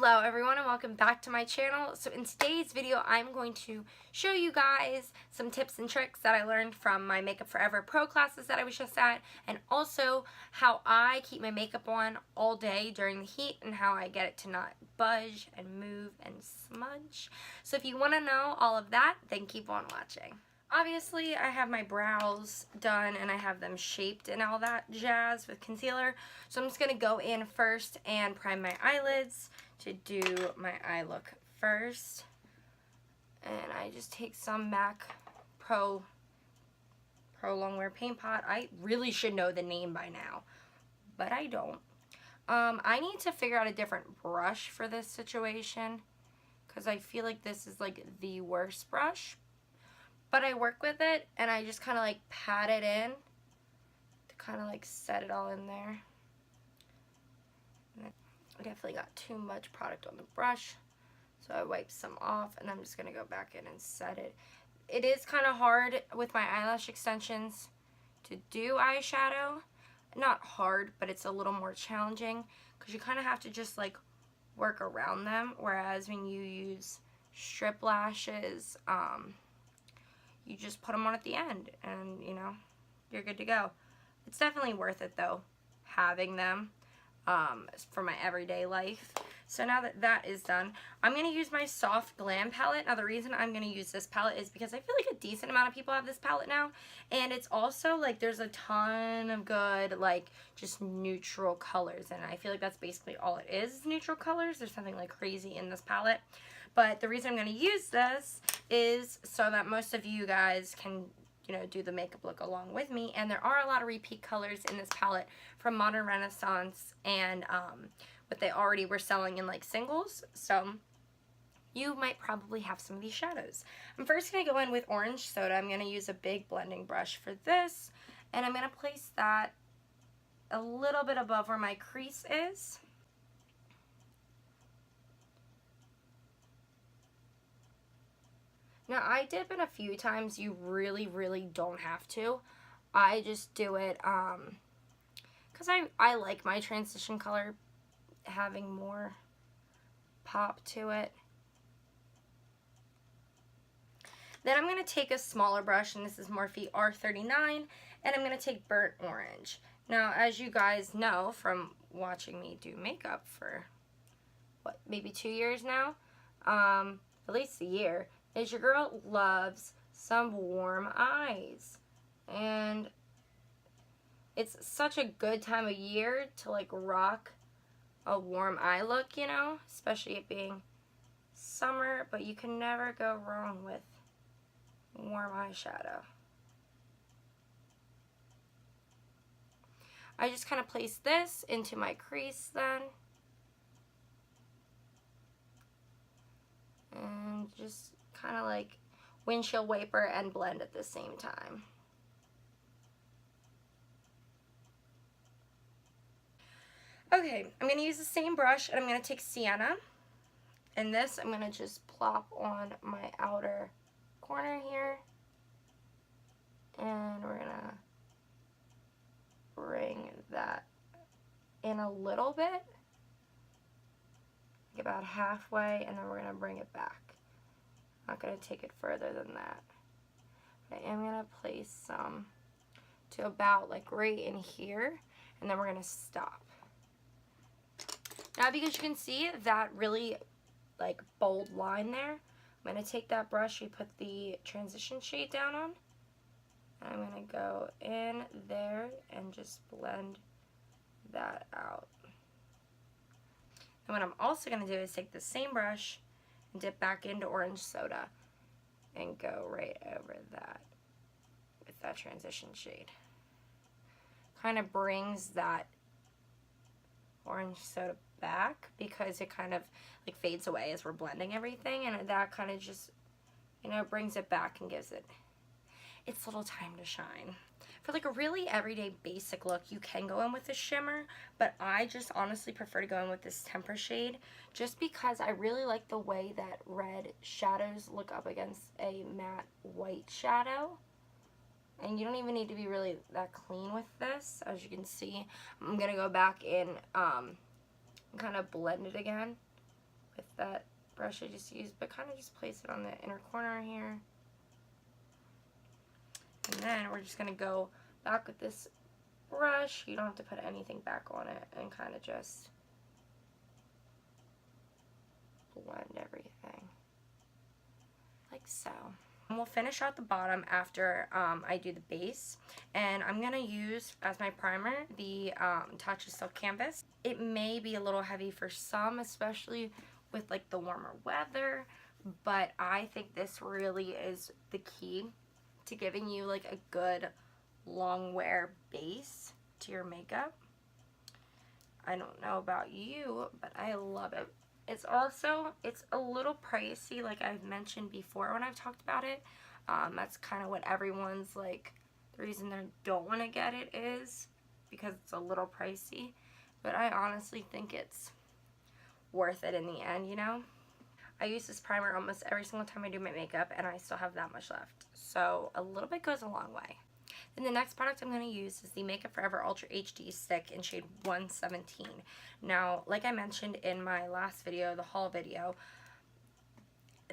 Hello everyone and welcome back to my channel. So in today's video I'm going to show you guys some tips and tricks that I learned from my Makeup Forever Pro classes that I was just at, and also how I keep my makeup on all day during the heat and how I get it to not budge and move and smudge. So if you want to know all of that, then keep on watching. Obviously, I have my brows done and I have them shaped and all that jazz with concealer. So I'm just going to go in first and prime my eyelids to do my eye look first. And I just take some MAC Pro Longwear Paint Pot. I really should know the name by now, but I don't. I need to figure out a different brush for this situation because I feel like this is like the worst brush. But I work with it and I just kind of like pat it in to kind of like set it all in there. And I definitely got too much product on the brush, so I wipe some off and I'm just going to go back in and set it. It is kind of hard with my eyelash extensions to do eyeshadow. Not hard, but it's a little more challenging because you kind of have to just like work around them, whereas when you use strip lashes, you just put them on at the end and, you know, you're good to go. It's definitely worth it, though, having them for my everyday life. So now that that is done, I'm going to use my Soft Glam palette. Now, the reason I'm going to use this palette is because I feel like a decent amount of people have this palette now. And it's also, like, there's a ton of good, like, just neutral colors. And I feel like that's basically all it is neutral colors. There's something, like, crazy in this palette. But the reason I'm going to use this is so that most of you guys can, you know, do the makeup look along with me. And there are a lot of repeat colors in this palette from Modern Renaissance and what they already were selling in like singles. So you might probably have some of these shadows. I'm first going to go in with Orange Soda. I'm going to use a big blending brush for this. And I'm going to place that a little bit above where my crease is. Now, I dip in a few times. You really, really don't have to. I just do it because I like my transition color having more pop to it. Then I'm going to take a smaller brush, and this is Morphe R39, and I'm going to take Burnt Orange. Now, as you guys know from watching me do makeup for, what, maybe 2 years now? At least a year. Is your girl loves some warm eyes, and it's such a good time of year to like rock a warm eye look, you know, especially it being summer, but you can never go wrong with warm eyeshadow. I just kind of place this into my crease then, and just kind of like windshield wiper and blend at the same time. Okay, I'm going to use the same brush, and I'm going to take Sienna, and this I'm going to just plop on my outer corner here, and we're going to bring that in a little bit, like about halfway, and then we're going to bring it back. I'm not going to take it further than that. But I am going to place some to about like right in here, and then we're going to stop. Now, because you can see that really like bold line there, I'm going to take that brush we put the transition shade down on, and I'm going to go in there and just blend that out. And what I'm also going to do is take the same brush and dip back into Orange Soda and go right over that with that transition shade. Kind of brings that Orange Soda back because it kind of like fades away as we're blending everything, and that kind of just, you know, brings it back and gives it its little time to shine. For like a really everyday basic look, you can go in with a shimmer, but I just honestly prefer to go in with this Temper shade just because I really like the way that red shadows look up against a matte white shadow. And you don't even need to be really that clean with this. As you can see, I'm going to go back in and kind of blend it again with that brush I just used, but kind of just place it on the inner corner here. And then we're just going to go back with this brush. You don't have to put anything back on it, and kind of just blend everything like so. And we'll finish out the bottom after I do the base, and I'm going to use as my primer the Touch of Silk Canvas. It may be a little heavy for some, especially with like the warmer weather, but I think this really is the key to giving you like a good long wear base to your makeup. I don't know about you, but I love it. It's a little pricey, like I've mentioned before when I've talked about it. That's kind of what everyone's like, the reason they don't want to get it is because it's a little pricey. But I honestly think it's worth it in the end, you know? I use this primer almost every single time I do my makeup, and I still have that much left. So a little bit goes a long way. Then the next product I'm going to use is the Makeup Forever Ultra HD Stick in shade 117. Now, like I mentioned in my last video, the haul video,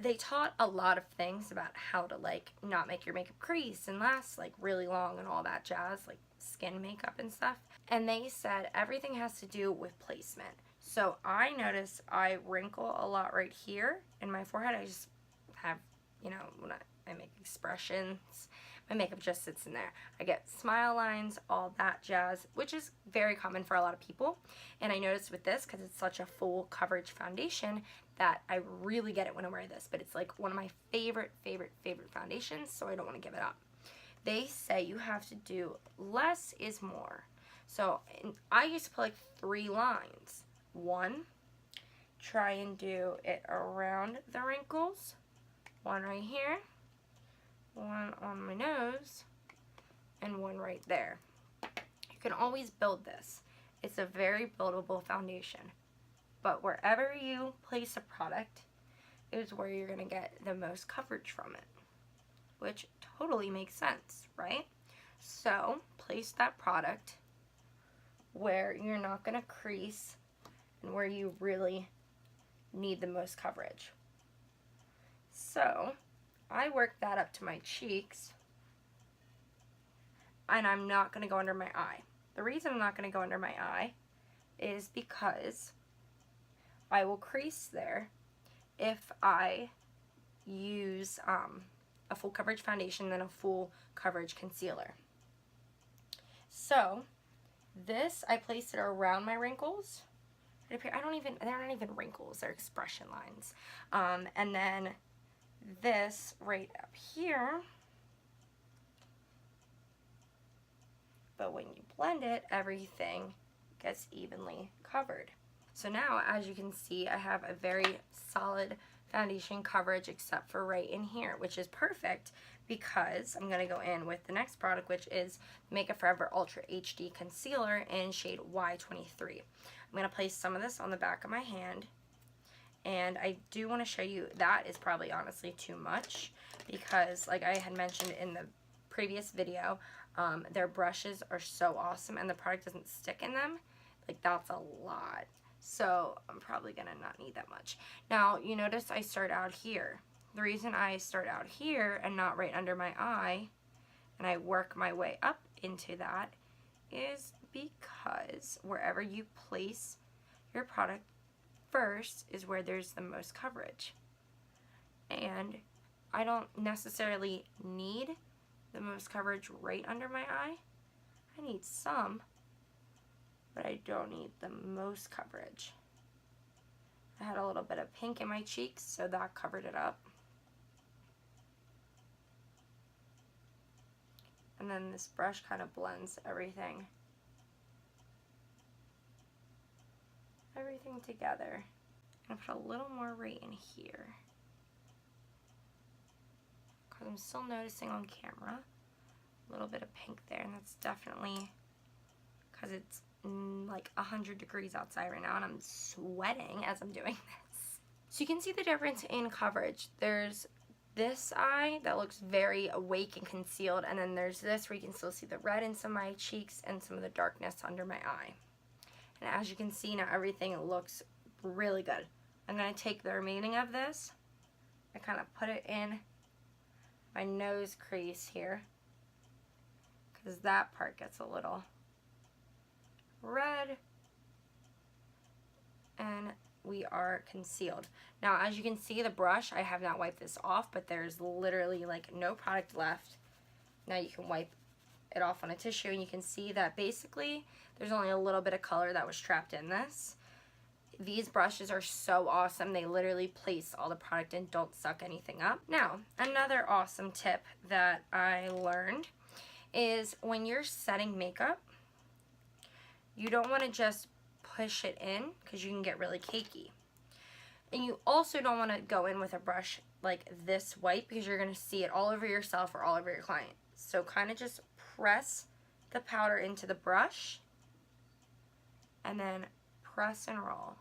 they taught a lot of things about how to like not make your makeup crease and last like really long and all that jazz, like skin makeup and stuff. And they said everything has to do with placement. So I notice I wrinkle a lot right here in my forehead. I just have, you know, when I make expressions, my makeup just sits in there. I get smile lines, all that jazz, which is very common for a lot of people. And I noticed with this, because it's such a full coverage foundation, that I really get it when I wear this. But it's like one of my favorite foundations, so I don't want to give it up. They say you have to do less is more. So I used to put like 3 lines. 1, try and do it around the wrinkles. 1 right here. 1 on my nose, and 1 right there. You can always build this. It's a very buildable foundation. But wherever you place a product is where you're going to get the most coverage from it. Which totally makes sense, right? So, place that product where you're not going to crease and where you really need the most coverage. So, I work that up to my cheeks, and I'm not going to go under my eye. The reason I'm not going to go under my eye is because I will crease there if I use a full coverage foundation than a full coverage concealer. So this, I place it around my wrinkles. They're not even wrinkles, they're expression lines. And then this right up here, but when you blend it, everything gets evenly covered. So now, as you can see, I have a very solid foundation coverage except for right in here, which is perfect because I'm going to go in with the next product, which is Makeup Forever Ultra HD Concealer in shade Y23. I'm going to place some of this on the back of my hand. And I do want to show you, that is probably honestly too much because, like I had mentioned in the previous video, their brushes are so awesome and the product doesn't stick in them. Like, that's a lot. So I'm probably going to not need that much. Now, you notice I start out here. The reason I start out here and not right under my eye, and I work my way up into that, is because wherever you place your product first is where there's the most coverage. And I don't necessarily need the most coverage right under my eye. I need some, but I don't need the most coverage. I had a little bit of pink in my cheeks, so that covered it up. And then this brush kind of blends everything together. I'm gonna put a little more right in here because I'm still noticing on camera a little bit of pink there, and that's definitely because it's like 100 degrees outside right now and I'm sweating as I'm doing this. So you can see the difference in coverage. There's this eye that looks very awake and concealed, and then there's this where you can still see the red in some of my cheeks and some of the darkness under my eye. And as you can see now, everything looks really good. I'm going to take the remaining of this and kind of put it in my nose crease here, because that part gets a little red, and we are concealed. Now, as you can see, the brush, I have not wiped this off, but there's literally like no product left. Now you can wipe it off on a tissue, and you can see that basically there's only a little bit of color that was trapped in this. These brushes are so awesome. They literally place all the product and don't suck anything up. Now, another awesome tip that I learned is when you're setting makeup, you don't want to just push it in because you can get really cakey. And you also don't want to go in with a brush like this white because you're going to see it all over yourself or all over your client. So kind of just press the powder into the brush and then press and roll.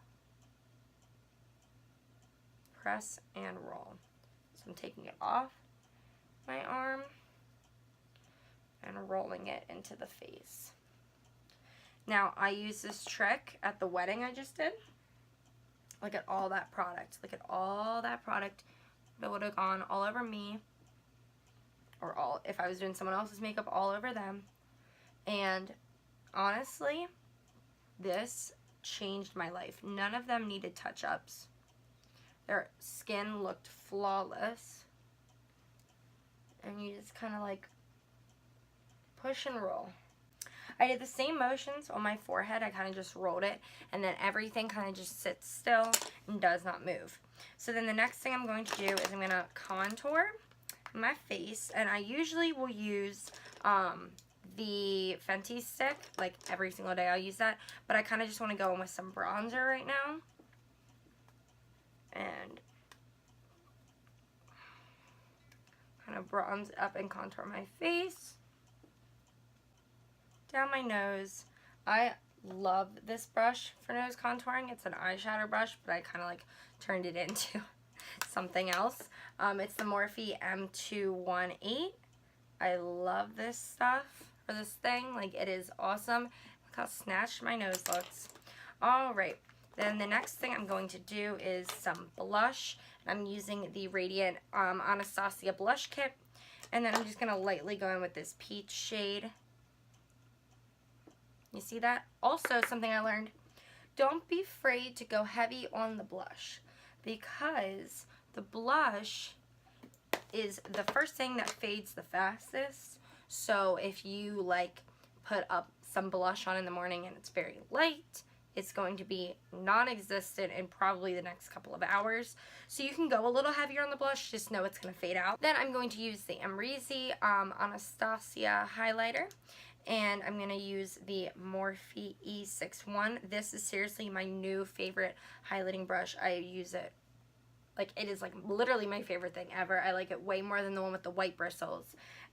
Press and roll. So I'm taking it off my arm and rolling it into the face. Now, I use this trick at the wedding I just did. Look at all that product. Look at all that product that would have gone all over me, or all, if I was doing someone else's makeup, all over them. And honestly, this changed my life. None of them needed touch-ups. Their skin looked flawless. And you just kind of like push and roll. I did the same motions on my forehead. I kind of just rolled it, and then everything kind of just sits still and does not move. So then the next thing I'm going to do is I'm going to contour my face, and I usually will use the Fenty stick. Like every single day I'll use that, but I kind of just want to go in with some bronzer right now. And kind of bronze up and contour my face. Down my nose. I love this brush for nose contouring. It's an eyeshadow brush, but I kind of like turned it into something else. It's the Morphe M218. I love this stuff, or this thing. Like, it is awesome. Look how snatched my nose looks. Alright, then the next thing I'm going to do is some blush. I'm using the Radiant Anastasia blush kit. And then I'm just going to lightly go in with this peach shade. You see that? Also, something I learned, don't be afraid to go heavy on the blush, because the blush is the first thing that fades the fastest. So if you like put up some blush on in the morning and it's very light, it's going to be non-existent in probably the next couple of hours. So you can go a little heavier on the blush, just know it's going to fade out. Then I'm going to use the Amrezy Anastasia highlighter. And I'm going to use the Morphe E61. This is seriously my new favorite highlighting brush. I use it, like, it is like literally my favorite thing ever. I like it way more than the one with the white bristles.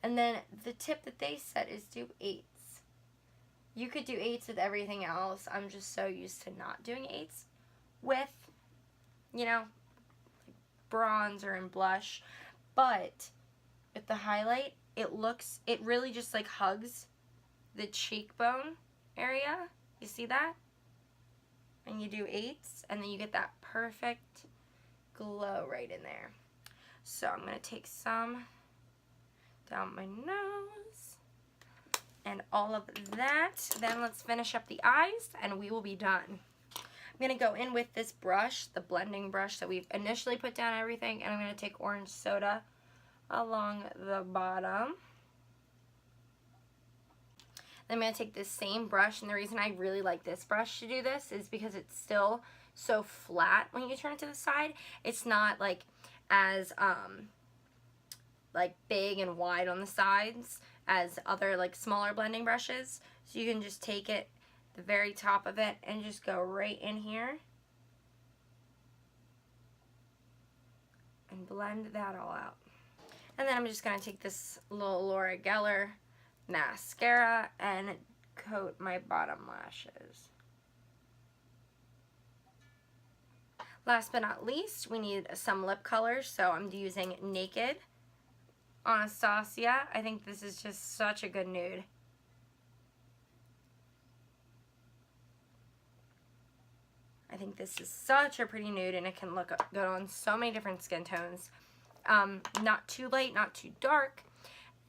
And then the tip that they said is do 8s. You could do 8s with everything else. I'm just so used to not doing 8s with, you know, like bronzer and blush. But with the highlight, it really just like hugs the cheekbone area. You see that? And you do 8s, and then you get that perfect glow right in there. So I'm going to take some down my nose and all of that. Then let's finish up the eyes and we will be done. I'm going to go in with this brush, the blending brush that we've initially put down everything, and I'm going to take orange soda along the bottom. I'm going to take this same brush, and the reason I really like this brush to do this is because it's still so flat when you turn it to the side. It's not like as like big and wide on the sides as other like smaller blending brushes. So you can just take it, the very top of it, and just go right in here and blend that all out. And then I'm just going to take this little Laura Geller mascara and coat my bottom lashes. Last but not least, we need some lip colors, so I'm using Naked Anastasia. I think this is just such a good nude. I think this is such a pretty nude, and it can look good on so many different skin tones. Not too light, not too dark.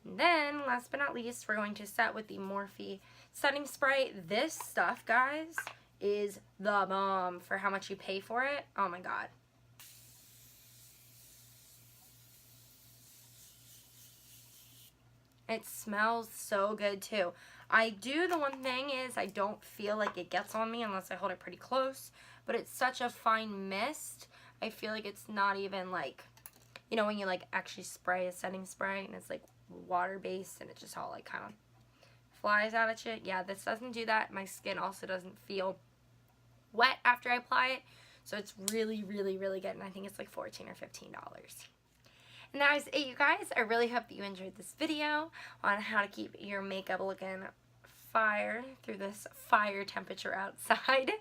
And then, last but not least, we're going to set with the Morphe setting spray. This stuff, guys, is the bomb for how much you pay for it. Oh my god. It smells so good too. The one thing is I don't feel like it gets on me unless I hold it pretty close, but it's such a fine mist. I feel like it's not even like, you know, when you like actually spray a setting spray and it's like water based and it just all like kind of flies out at you. Yeah, this doesn't do that. My skin also doesn't feel wet after I apply it, so it's really, really, really good, and I think it's like $14 or $15. And that was it, you guys. I really hope that you enjoyed this video on how to keep your makeup looking fire through this fire temperature outside.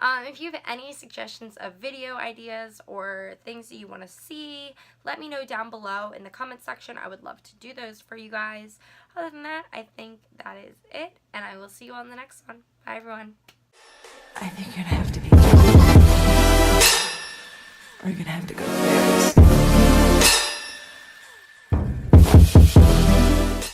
If you have any suggestions of video ideas or things that you want to see, let me know down below in the comment section. I would love to do those for you guys. Other than that, I think that is it, and I will see you on the next one. Bye, everyone. I think you're gonna have to be, or you're gonna have to go very